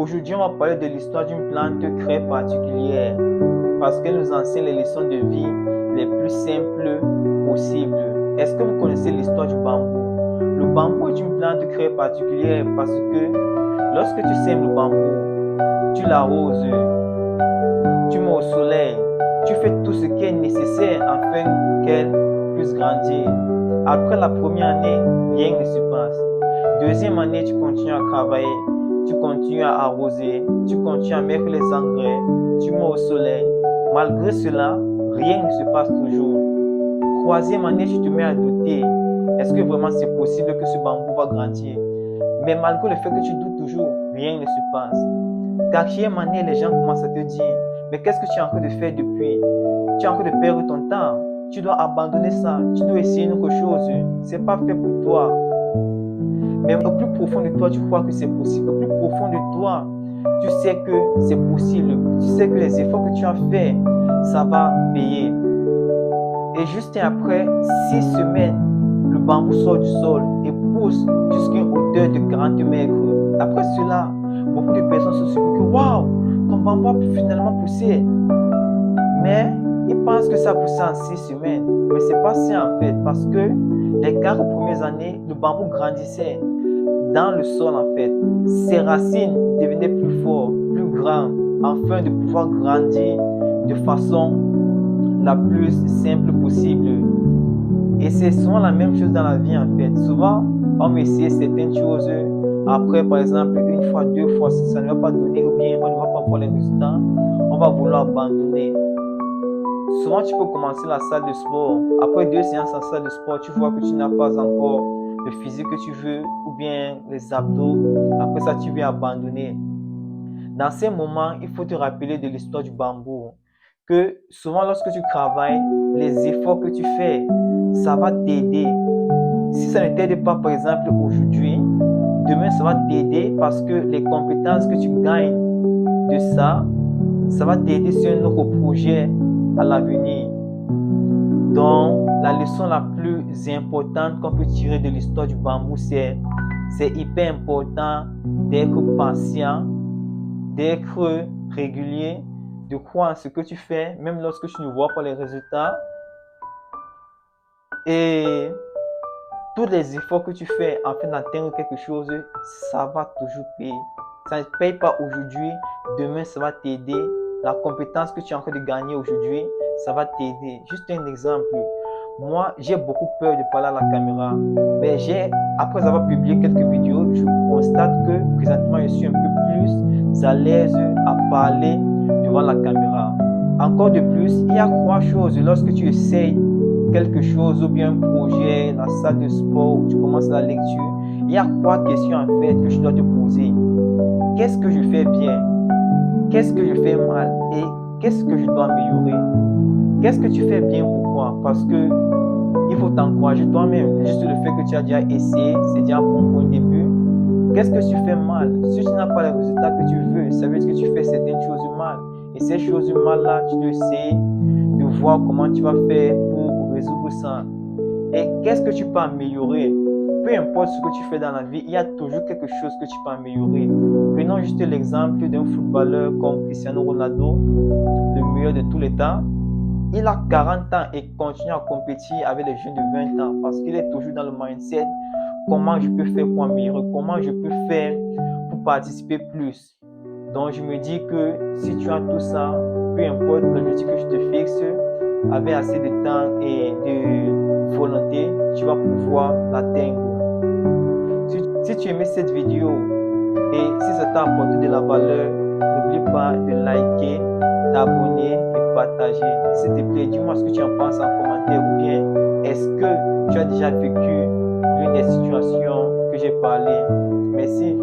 Aujourd'hui, on va parler de l'histoire d'une plante très particulière parce qu'elle nous enseigne les leçons de vie les plus simples possibles. Est-ce que vous connaissez l'histoire du bambou? Le bambou est une plante très particulière parce que lorsque tu sèmes le bambou, tu l'arroses, tu mets au soleil, tu fais tout ce qui est nécessaire afin qu'elle puisse grandir. Après la première année, rien ne se passe. Deuxième année, tu continues à travailler, tu continues à arroser, tu continues à mettre les engrais, tu mets au soleil. Malgré cela, rien ne se passe toujours. Troisième année, tu te mets à douter. Est-ce que vraiment c'est possible que ce bambou va grandir? Mais malgré le fait que tu doutes toujours, rien ne se passe. Quatrième année, les gens commencent à te dire, mais qu'est-ce que tu es en train de faire depuis? Tu es en train de perdre ton temps. Tu dois abandonner ça. Tu dois essayer une autre chose. C'est pas fait pour toi. Mais au plus profond de toi, tu crois que c'est possible. Au plus profond de toi, tu sais que c'est possible. Tu sais que les efforts que tu as faits, ça va payer. Et juste après 6 semaines, le bambou sort du sol et pousse jusqu'à une hauteur de 40 mètres. Après cela, beaucoup de personnes se souviennent que waouh, ton bambou a pu finalement pousser. Mais ils pensent que ça a poussé en 6 semaines. Mais c'est pas ça en fait, parce que les 4 premières années, le bambou grandissait dans le sol en fait. Ses racines devenaient plus fortes, plus grandes, afin de pouvoir grandir de façon la plus simple possible. Et c'est souvent la même chose dans la vie en fait. Souvent, on va essayer certaines choses. Après, par exemple, une fois, 2 fois, ça ne va pas donner ou bien on ne va pas voir les résultats. On va vouloir abandonner. Souvent, tu peux commencer la salle de sport. Après 2 séances en salle de sport, tu vois que tu n'as pas encore le physique que tu veux ou bien les abdos. Après ça, tu viens abandonner. Dans ces moments, il faut te rappeler de l'histoire du bambou. Que souvent, lorsque tu travailles, les efforts que tu fais, ça va t'aider. Si ça ne t'aide pas, par exemple, aujourd'hui, demain, ça va t'aider parce que les compétences que tu gagnes de ça, ça va t'aider sur un autre projet à l'avenir. Donc, la leçon la plus importante qu'on peut tirer de l'histoire du bambou, c'est hyper important d'être patient, d'être régulier, de croire en ce que tu fais, même lorsque tu ne vois pas les résultats. Et tous les efforts que tu fais afin d'atteindre quelque chose, ça va toujours payer. Ça ne paye pas aujourd'hui, demain ça va t'aider. La compétence que tu es en train de gagner aujourd'hui, ça va t'aider. Juste un exemple. Moi, j'ai beaucoup peur de parler à la caméra. Mais après avoir publié quelques vidéos, je constate que présentement, je suis un peu plus à l'aise à parler devant la caméra. Encore de plus, il y a 3 choses lorsque tu essayes quelque chose ou bien un projet, la salle de sport, où tu commences la lecture. Il y a 3 questions en fait que tu dois te poser. Qu'est-ce que je fais bien? Qu'est-ce que je fais mal? Et qu'est-ce que je dois améliorer? Qu'est-ce que tu fais bien? Pourquoi? Parce que il faut t'encourager toi-même. Juste le fait que tu as déjà essayé, c'est déjà bon pour un début. Qu'est-ce que tu fais mal? Si tu n'as pas les résultats que tu veux, ça veut dire que tu fais certaines choses mal. Et ces choses mal-là, tu dois essayer de voir comment tu vas faire pour résoudre ça. Et qu'est-ce que tu peux améliorer? Peu importe ce que tu fais dans la vie, il y a toujours quelque chose que tu peux améliorer. Prenons juste l'exemple d'un footballeur comme Cristiano Ronaldo, le meilleur de tous les temps. Il a 40 ans et continue à compétir avec les jeunes de 20 ans parce qu'il est toujours dans le mindset comment je peux faire pour améliorer, comment je peux faire pour participer plus. Donc je me dis que si tu as tout ça, peu importe l'objectif que tu te fixes, avec assez de temps et de volonté, tu vas pouvoir l'atteindre. Si tu aimais cette vidéo et si ça t'a apporté de la valeur, n'oublie pas de liker, t'abonner et partager. S'il te plaît, dis-moi ce que tu en penses en commentaire ou bien est-ce que tu as déjà vécu l'une des situations que j'ai parlé. Merci.